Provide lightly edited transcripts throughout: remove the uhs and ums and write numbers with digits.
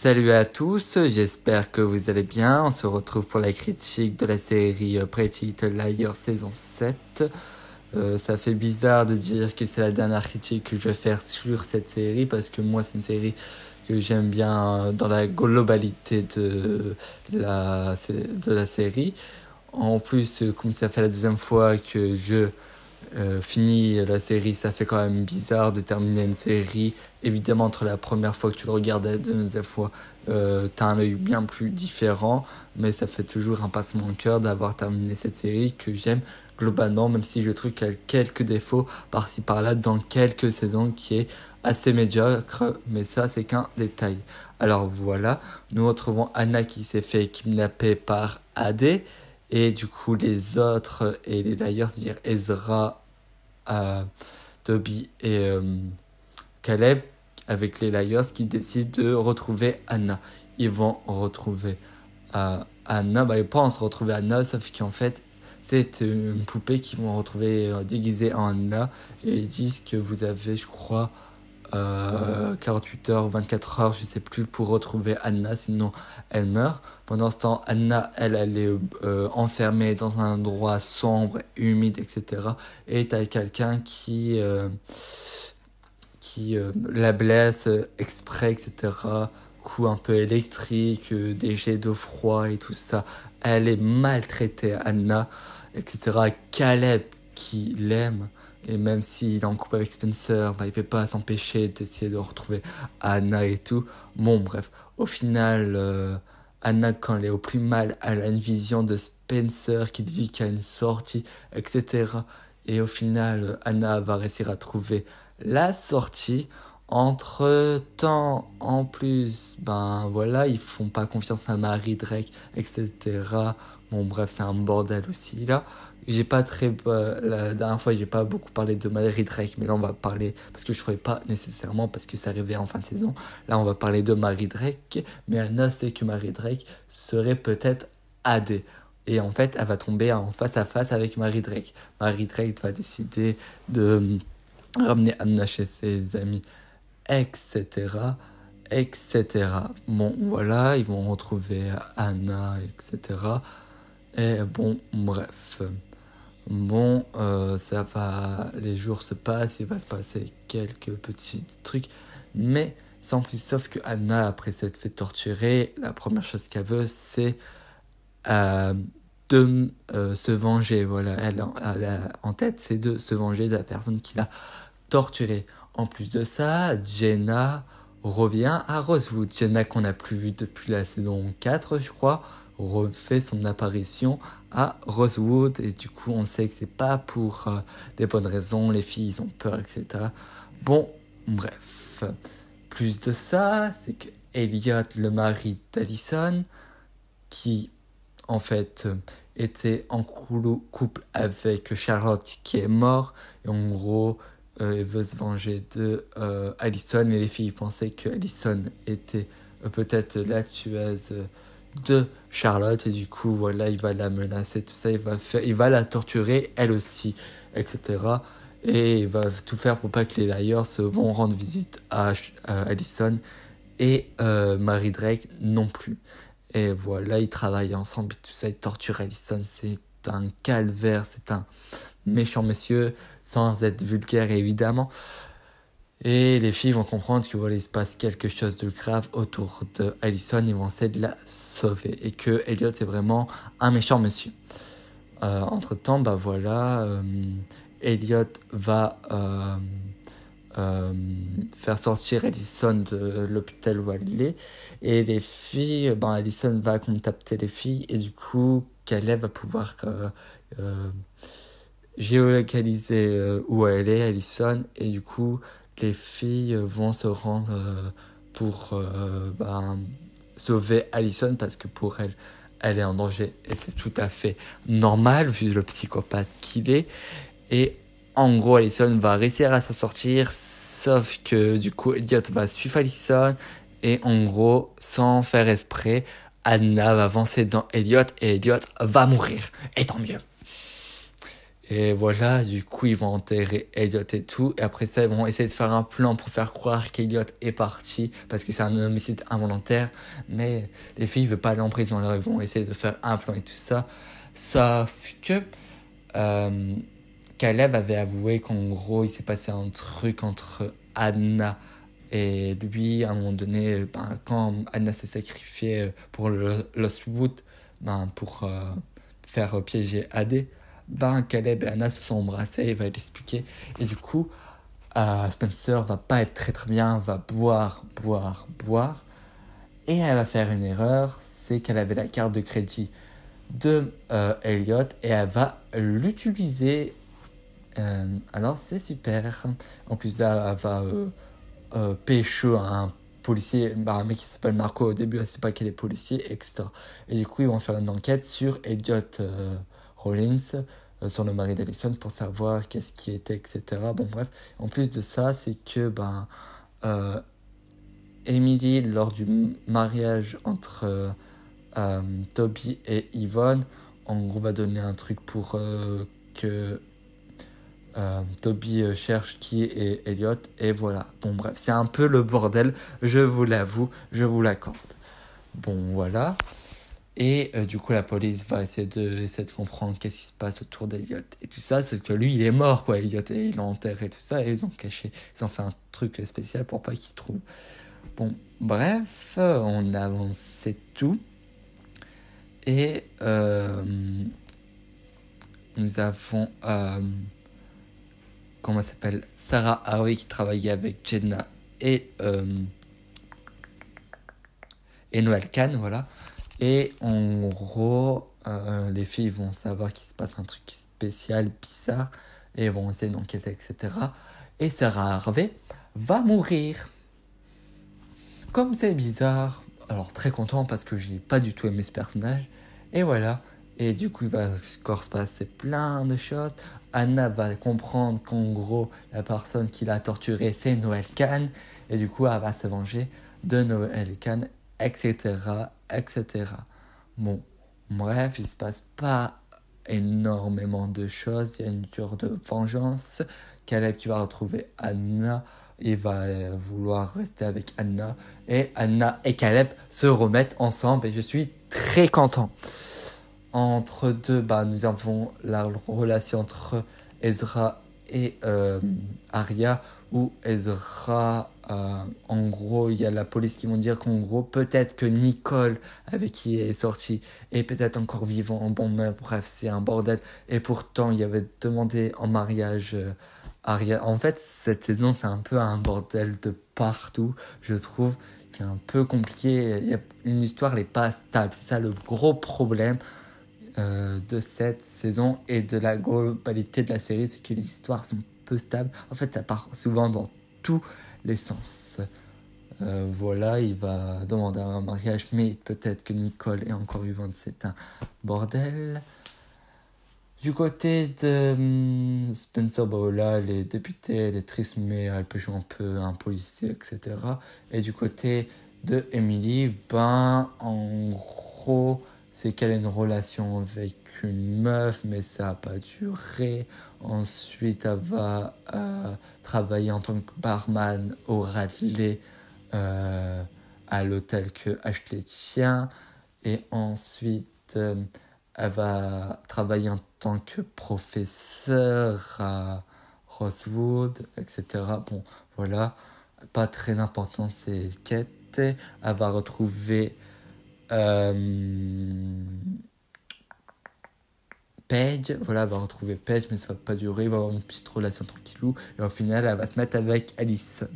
Salut à tous, j'espère que vous allez bien. On se retrouve pour la critique de la série Pretty Little Liars saison 7. Ça fait bizarre de dire que c'est la dernière critique que je vais faire sur cette série parce que moi c'est une série que j'aime bien dans la globalité de la série. En plus, comme ça fait la deuxième fois que je fini la série, ça fait quand même bizarre de terminer une série. Évidemment, entre la première fois que tu le regardes et la deuxième fois, t'as un œil bien plus différent, mais ça fait toujours un passement au cœur d'avoir terminé cette série que j'aime globalement, même si je trouve qu'il y a quelques défauts par-ci par-là dans quelques saisons qui est assez médiocre, mais ça c'est qu'un détail. Alors voilà, nous retrouvons Anna qui s'est fait kidnapper par AD, et du coup les autres et les Liars, c'est-à-dire Ezra, Toby et Caleb, avec les Liars qui décident de retrouver Anna. Ils vont retrouver Anna, ils pensent retrouver Anna, sauf qu'en fait c'est une poupée qu'ils vont retrouver déguisée en Anna, et ils disent que vous avez, je crois, 48 heures, 24 heures, je sais plus, pour retrouver Anna, sinon elle meurt. Pendant ce temps, Anna, elle est enfermée dans un endroit sombre, humide, etc. Et t'as quelqu'un qui la blesse exprès, etc. Coup un peu électrique, des jets d'eau froid et tout ça. Elle est maltraitée, Anna, etc. Caleb, qui l'aime, et même s'il est en couple avec Spencer, il peut pas s'empêcher d'essayer de retrouver Anna et tout. Bon, bref, au final, Anna, quand elle est au plus mal, elle a une vision de Spencer qui dit qu'il y a une sortie, etc. Et au final, Anna va réussir à trouver la sortie. Entre temps, en plus, voilà, ils font pas confiance à Mary Drake, etc. Bon, bref, c'est un bordel aussi là. La dernière fois, j'ai pas beaucoup parlé de Mary Drake, mais là on va parler, parce que je trouvais pas nécessairement, parce que ça arrivait en fin de saison. Là, on va parler de Mary Drake, mais Anna sait que Mary Drake serait peut-être AD. Et en fait, elle va tomber en face à face avec Mary Drake. Mary Drake va décider de ramener Anna chez ses amis, etc. etc. Bon, voilà, ils vont retrouver Anna, etc. Et bon, bref. Bon, ça va, les jours se passent, il va se passer quelques petits trucs, mais sans plus, sauf que Anna, après s'être fait torturer, la première chose qu'elle veut, c'est de se venger. Voilà, elle a en tête, c'est de se venger de la personne qui l'a torturée. En plus de ça, Jenna revient à Rosewood. Jenna, qu'on n'a plus vue depuis la saison 4, je crois, refait son apparition à Rosewood, et du coup on sait que c'est pas pour des bonnes raisons, les filles ils ont peur, etc. Bon, bref, plus de ça, c'est que Elliot, le mari d'Allison, qui en fait était en couple avec Charlotte qui est mort, et en gros il veut se venger de Allison, et les filles pensaient que Allison était peut-être la tueuse de Charlotte, et du coup voilà, il va la menacer, tout ça, il va la torturer elle aussi, etc. Et il va tout faire pour pas que les Liars vont rendre visite à Allison, et Mary Drake non plus. Et voilà, ils travaillent ensemble et tout ça, ils torturent Allison. C'est un calvaire, c'est un méchant monsieur, sans être vulgaire évidemment. Et les filles vont comprendre que voilà, il se passe quelque chose de grave autour de Allison, ils vont essayer de la sauver, et que Elliot est vraiment un méchant monsieur. Entre temps, voilà, Elliot va faire sortir Allison de l'hôpital où elle est, et les filles, Allison va contacter les filles, et du coup Caleb va pouvoir géolocaliser où elle est, Allison, et du coup les filles vont se rendre pour sauver Allison, parce que pour elle, elle est en danger, et c'est tout à fait normal vu le psychopathe qu'il est. Et en gros, Allison va réussir à s'en sortir, sauf que du coup Elliot va suivre Allison, et en gros, sans faire exprès, Anna va avancer dans Elliot, et Elliot va mourir, et tant mieux. Et voilà, du coup, ils vont enterrer Elliot et tout. Et après ça, ils vont essayer de faire un plan pour faire croire qu'Elliot est parti parce que c'est un homicide involontaire. Mais les filles ne veulent pas aller en prison, alors ils vont essayer de faire un plan et tout ça. Sauf que euh, Caleb avait avoué qu'en gros, il s'est passé un truc entre Anna et lui. À un moment donné, quand Anna s'est sacrifiée pour Lost Wood, pour faire piéger AD, Caleb et Anna se sont embrassés, il va l'expliquer. Et du coup, Spencer va pas être très très bien, va boire. Et elle va faire une erreur, c'est qu'elle avait la carte de crédit de Elliot et elle va l'utiliser. Alors c'est super. En plus, elle va pécho un policier, un mec qui s'appelle Marco. Au début, elle sait pas qu'elle est policier, etc. Et du coup, ils vont faire une enquête sur Elliot Rollins, sur le mari d'Allison, pour savoir qu'est-ce qui était, etc. Bon, bref. En plus de ça, c'est que euh, Emily, lors du mariage entre Toby et Yvonne, en gros, va donner un truc pour que Toby cherche qui est Elliot, et voilà. Bon, bref, c'est un peu le bordel, je vous l'avoue, je vous l'accorde. Bon, voilà. Et du coup, la police va essayer de comprendre qu'est-ce qui se passe autour d'Elliot. Et tout ça, c'est que lui, il est mort, quoi. Elliot, et il l'a enterré et tout ça, et ils ont caché. Ils ont fait un truc spécial pour pas qu'il trouve. Bon, bref, on avance, c'est tout. Et nous avons, comment ça s'appelle, Sarah Harvey qui travaillait avec Jenna et Noël Kahn, voilà. Et en gros, les filles vont savoir qu'il se passe un truc spécial, bizarre, et vont essayer d'enquêter, etc. Et Sarah Harvey va mourir. Comme c'est bizarre, alors très content parce que j'ai pas du tout aimé ce personnage. Et voilà. Et du coup, il va encore se passer plein de choses. Anna va comprendre qu'en gros, la personne qui l'a torturée, c'est Noël Kahn. Et du coup, elle va se venger de Noël Kahn, etc., etc. Bon, bref, il se passe pas énormément de choses. Il y a une cure de vengeance. Caleb qui va retrouver Anna. Il va vouloir rester avec Anna. Et Anna et Caleb se remettent ensemble. Et je suis très content. Entre deux, nous avons la relation entre Ezra et Arya, où Ezra, en gros, il y a la police qui vont dire qu'en gros, peut-être que Nicole, avec qui il est sorti, est peut-être encore vivant. Bon, mais bref, c'est un bordel. Et pourtant, il avait demandé en mariage Arya. En fait, cette saison, c'est un peu un bordel de partout, je trouve, qui est un peu compliqué. Une histoire n'est pas stable. C'est ça le gros problème de cette saison et de la globalité de la série, c'est que les histoires sont peu stables. En fait, ça part souvent dans tous les sens. Voilà, il va demander un mariage, mais peut-être que Nicole est encore vivante, c'est un bordel. Du côté de Spencer, là, elle est députée, elle est triste, mais elle peut jouer un peu un policier, etc. Et du côté de Emily, en gros, c'est qu'elle a une relation avec une meuf, mais ça n'a pas duré. Ensuite, elle va travailler en tant que barman au Radley à l'hôtel que Ashley tient. Et ensuite, elle va travailler en tant que professeur à Rosewood, etc. Bon, voilà, pas très important ces quêtes. Elle va retrouver Paige, voilà, elle va retrouver Paige, mais ça va pas durer, il va avoir une petite relation tranquillou, et au final, elle va se mettre avec Allison.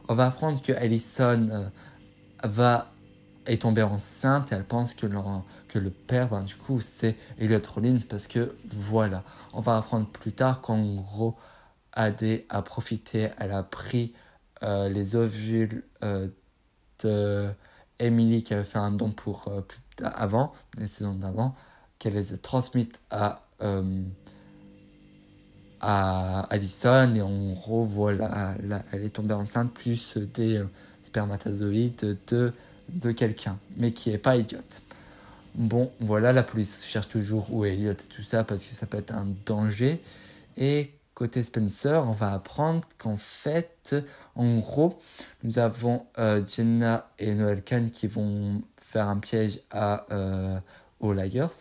On va apprendre que Allison est tombée enceinte, et elle pense que le père, du coup, c'est Elliot Rollins, parce que, voilà. On va apprendre plus tard qu'en gros, AD a profité, elle a pris les ovules de Emily, qui avait fait un don pour avant, les saisons d'avant, qu'elle les a transmises à Allison, et en gros, voilà, elle est tombée enceinte plus des spermatozoïdes de quelqu'un, mais qui n'est pas idiote. Bon, voilà, la police cherche toujours où est Elliot et tout ça parce que ça peut être un danger. Et côté Spencer, on va apprendre qu'en fait, en gros, nous avons Jenna et Noel Khan qui vont faire un piège aux Liars.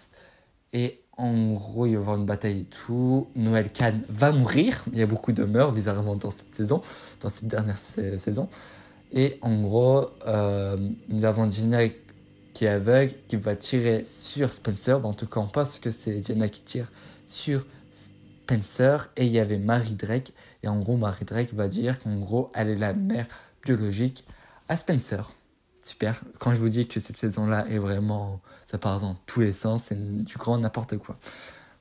Et en gros, il va y avoir une bataille et tout. Noel Khan va mourir. Il y a beaucoup de morts, bizarrement, dans cette saison, dans cette dernière saison. Et en gros, nous avons Jenna qui est aveugle, qui va tirer sur Spencer. Bon, en tout cas, on pense que c'est Jenna qui tire sur Spencer. Et il y avait Mary Drake. Et en gros, Mary Drake va dire qu'en gros, elle est la mère biologique à Spencer. Super. Quand je vous dis que cette saison-là est vraiment... ça part dans tous les sens, c'est du grand n'importe quoi.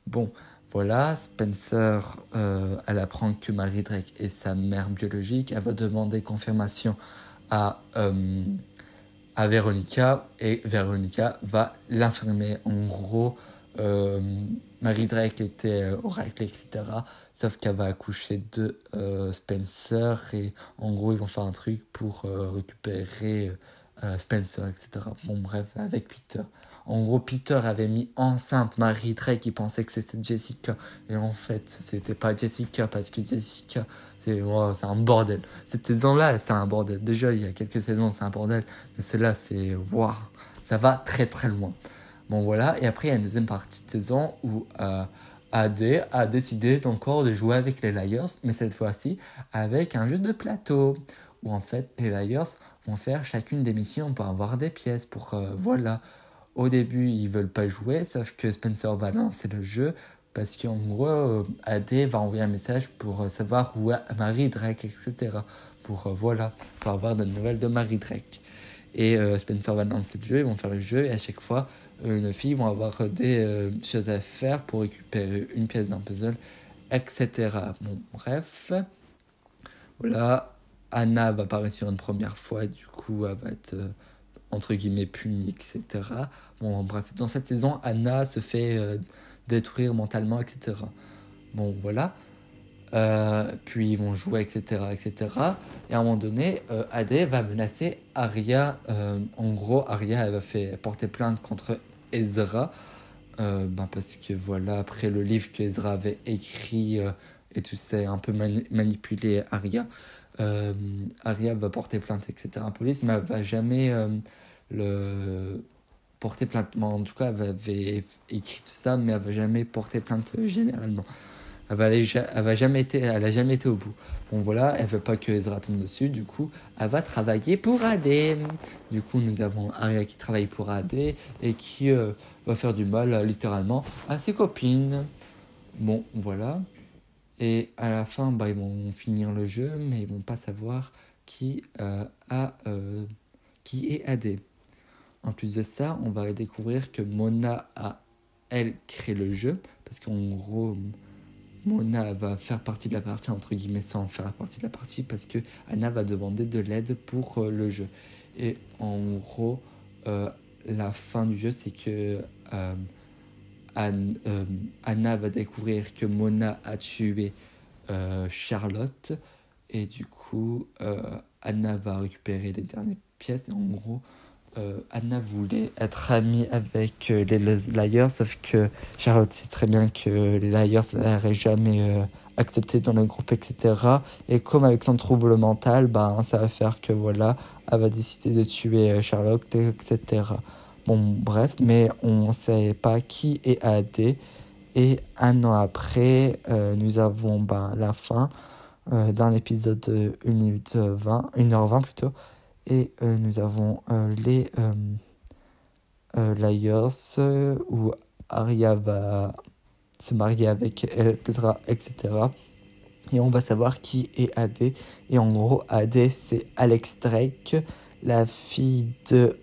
Bon, voilà, Spencer, elle apprend que Mary Drake est sa mère biologique. Elle va demander confirmation à Veronica et Veronica va l'infirmer. En gros, Mary Drake était oracle, etc. Sauf qu'elle va accoucher de Spencer et en gros, ils vont faire un truc pour récupérer Spencer, etc. Bon, bref, avec Peter. En gros, Peter avait mis enceinte Mary Drake qui pensait que c'était Jessica. Et en fait, c'était pas Jessica parce que Jessica, c'est un bordel. Cette saison-là, c'est un bordel. Déjà, il y a quelques saisons, c'est un bordel. Mais celle-là, c'est... waouh, ça va très très loin. Bon, voilà. Et après, il y a une deuxième partie de saison où AD a décidé encore de jouer avec les Liars. Mais cette fois-ci, avec un jeu de plateau. Où en fait, les Liars vont faire chacune des missions pour avoir des pièces. Pour, voilà... Au début, ils veulent pas jouer, sauf que Spencer va lancer le jeu parce qu'en gros, AD va envoyer un message pour savoir où est Mary Drake, etc. Pour avoir de nouvelles de Mary Drake. Et Spencer va lancer le jeu, ils vont faire le jeu et à chaque fois, nos filles vont avoir des choses à faire pour récupérer une pièce d'un puzzle, etc. Bon, bref. Voilà, Anna va apparaître sur une première fois, et du coup, elle va être... entre guillemets punie, etc. Bon, bref, dans cette saison, Anna se fait détruire mentalement, etc. Bon, voilà. Puis ils vont jouer, etc., etc. Et à un moment donné, AD va menacer Arya. En gros, Arya, elle va faire porter plainte contre Ezra. Parce que voilà, après le livre que Ezra avait écrit et tout ça, un peu manipulé Arya. Arya va porter plainte, etc. à la police, mais elle va jamais le porter plainte. En tout cas, elle avait écrit tout ça, mais elle va jamais porter plainte généralement. Elle a jamais été au bout. Bon voilà, elle veut pas que Ezra tombe dessus, du coup, elle va travailler pour AD. Du coup, nous avons Arya qui travaille pour AD et qui va faire du mal littéralement à ses copines. Bon, voilà. Et à la fin, ils vont finir le jeu, mais ils vont pas savoir qui est AD. En plus de ça, on va découvrir que Mona a, elle, créé le jeu, parce qu'en gros, Mona va faire partie de la partie, entre guillemets, sans faire la partie de la partie, parce que Anna va demander de l'aide pour le jeu. Et en gros, la fin du jeu, c'est que Anna va découvrir que Mona a tué Charlotte et du coup Anna va récupérer les dernières pièces et en gros Anna voulait être amie avec les Liars, sauf que Charlotte sait très bien que les Liars ne l'auraient jamais accepté dans le groupe, etc. Et comme avec son trouble mental, ça va faire que voilà, elle va décider de tuer Charlotte, etc. Bon, bref, mais on ne sait pas qui est AD. Et un an après, nous avons la fin d'un épisode de 1h20 plutôt. Et nous avons les Liars où Arya va se marier avec Ezra, etc. Et on va savoir qui est AD. Et en gros, AD, c'est Alex Drake, la fille de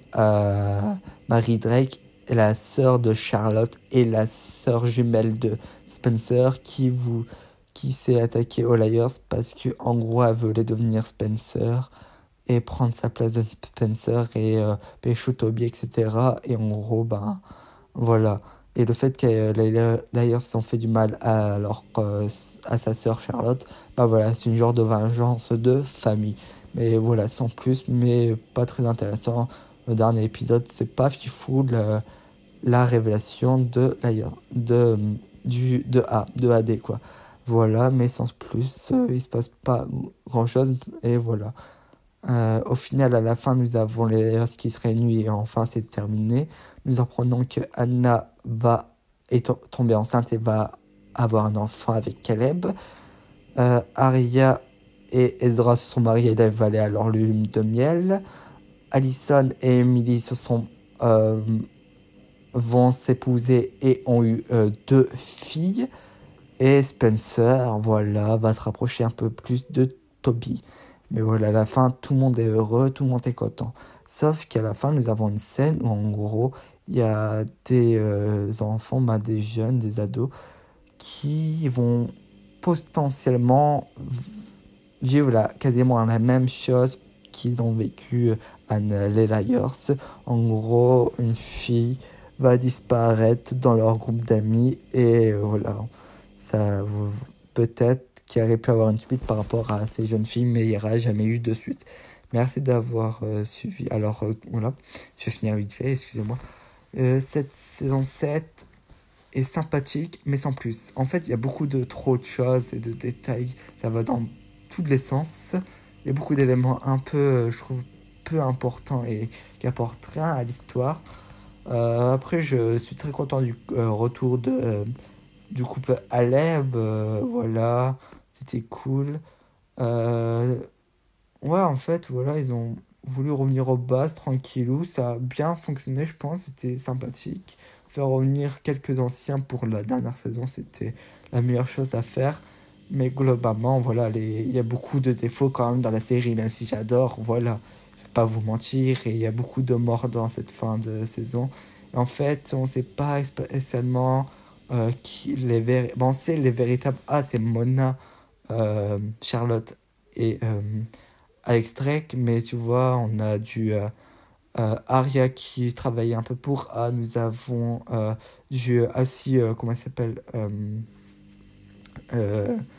Mary Drake, la sœur de Charlotte et la sœur jumelle de Spencer qui s'est attaquée aux Liars parce que en gros, elle voulait devenir Spencer et prendre sa place de Spencer et pécho Toby, etc. Et en gros, voilà. Et le fait que les Liars ont fait du mal à sa sœur Charlotte, voilà, c'est une genre de vengeance de famille. Mais voilà, sans plus, mais pas très intéressant. Le dernier épisode, c'est pas fifou. la révélation de d'ailleurs de AD quoi. Voilà, mais sans plus, il se passe pas grand chose et voilà. Au final, à la fin, nous avons les Layers qui se réunissent et enfin c'est terminé. Nous apprenons que Anna est tombée enceinte et va avoir un enfant avec Caleb. Arya et Ezra se sont mariés et va aller à leur lune de miel. Allison et Emily vont s'épouser et ont eu 2 filles. Et Spencer, voilà, va se rapprocher un peu plus de Toby. Mais voilà, à la fin, tout le monde est heureux, tout le monde est content. Sauf qu'à la fin, nous avons une scène où, en gros, il y a des enfants, des jeunes, des ados, qui vont potentiellement vivre quasiment la même chose qu'ils ont vécu les Liars. En gros, une fille va disparaître dans leur groupe d'amis et voilà, ça peut-être qu'il aurait pu avoir une suite par rapport à ces jeunes filles, mais il n'y aura jamais eu de suite. Merci d'avoir suivi. Alors voilà, je vais finir vite fait, excusez-moi. Cette saison 7 est sympathique, mais sans plus. En fait, il y a beaucoup de trop de choses et de détails. Ça va dans tous les sens. Il y a beaucoup d'éléments un peu, je trouve, peu importants et qui apportent rien à l'histoire. Après, je suis très content du retour du couple Aleb. Voilà, c'était cool. Ouais, en fait, voilà, ils ont voulu revenir aux bases tranquillou. Ça a bien fonctionné, je pense. C'était sympathique. Faire revenir quelques anciens pour la dernière saison, c'était la meilleure chose à faire. Mais globalement, voilà, il y a beaucoup de défauts quand même dans la série, même si j'adore, voilà. Je vais pas vous mentir, et il y a beaucoup de morts dans cette fin de saison. Et en fait, on sait pas spécialement on sait les véritables. Ah, c'est Mona, Charlotte et Alex Drake, mais tu vois, on a Arya qui travaillait un peu pour A. Nous avons aussi, comment elle s'appelle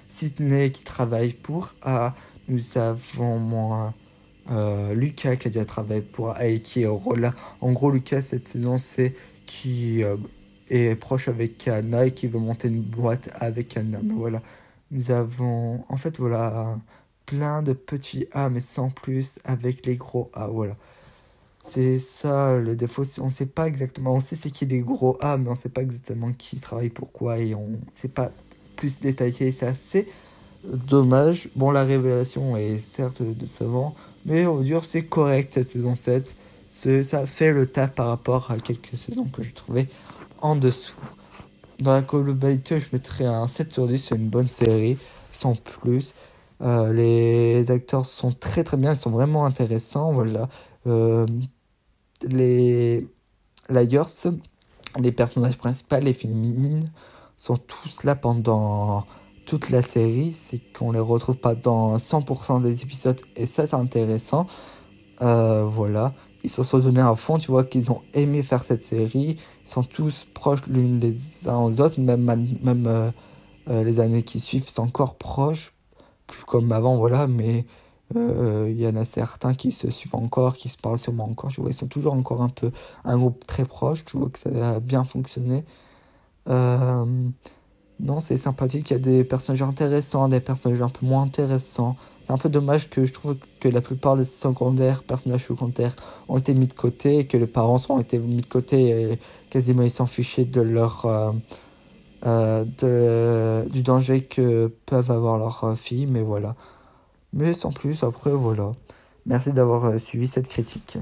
Sydney qui travaille pour A. Nous avons Lucas qui a déjà travaillé pour A et qui est au rôle là. En gros, Lucas, cette saison, c'est qui est proche avec Anna et qui veut monter une boîte avec Anna. Mais voilà, nous avons en fait, voilà, plein de petits A, mais sans plus, avec les gros A. Voilà. C'est ça le défaut. On sait pas exactement. On sait c'est qui des gros A, mais on sait pas exactement qui travaille pourquoi et on sait pas plus détaillé. C'est assez dommage. Bon, la révélation est certes décevant, mais on va dire c'est correct cette saison 7. Ça fait le taf par rapport à quelques saisons que je trouvais en dessous. Dans la globalité, je mettrais un 7 sur 10. C'est une bonne série, sans plus. Les acteurs sont très très bien, ils sont vraiment intéressants. Voilà. Les Liars, les personnages principaux, les féminines, sont tous là pendant toute la série. C'est qu'on les retrouve pas dans 100% des épisodes et ça c'est intéressant. Voilà, ils se sont donnés à fond, tu vois qu'ils ont aimé faire cette série. Ils sont tous proches l'une les uns aux autres, même les années qui suivent sont encore proches, plus comme avant, voilà, mais il y en a certains qui se suivent encore, qui se parlent sûrement encore, tu vois, ils sont toujours encore un groupe très proche, tu vois que ça a bien fonctionné. Euh, non, c'est sympathique, il y a des personnages intéressants, des personnages un peu moins intéressants. C'est un peu dommage que je trouve que la plupart des personnages secondaires ont été mis de côté et que les parents ont été mis de côté et quasiment ils s'en fichaient de du danger que peuvent avoir leurs filles, mais voilà. Mais sans plus, après, voilà. Merci d'avoir suivi cette critique.